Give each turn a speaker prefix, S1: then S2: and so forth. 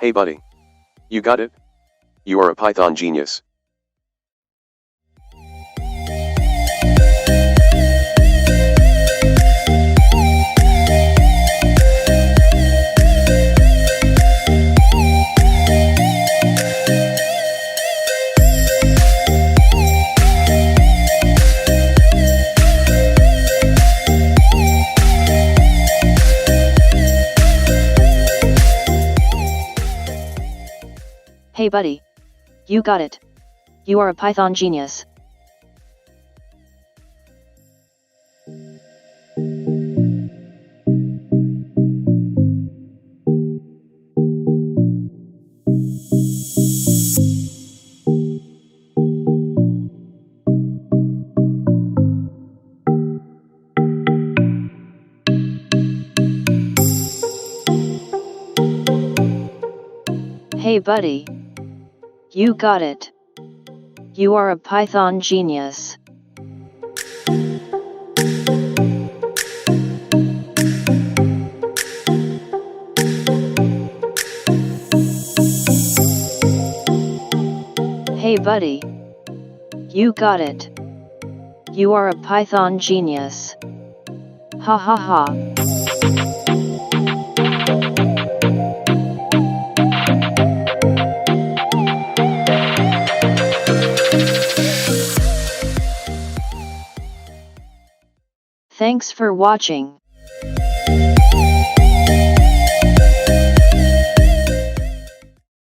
S1: Hey buddy. You got it? You are a Python genius.
S2: Hey buddy. You got it. You are a Python genius. Hey buddy. You got it. You are a Python genius. Hey buddy. You got it. You are a Python genius. Ha ha ha. Thanks for watching.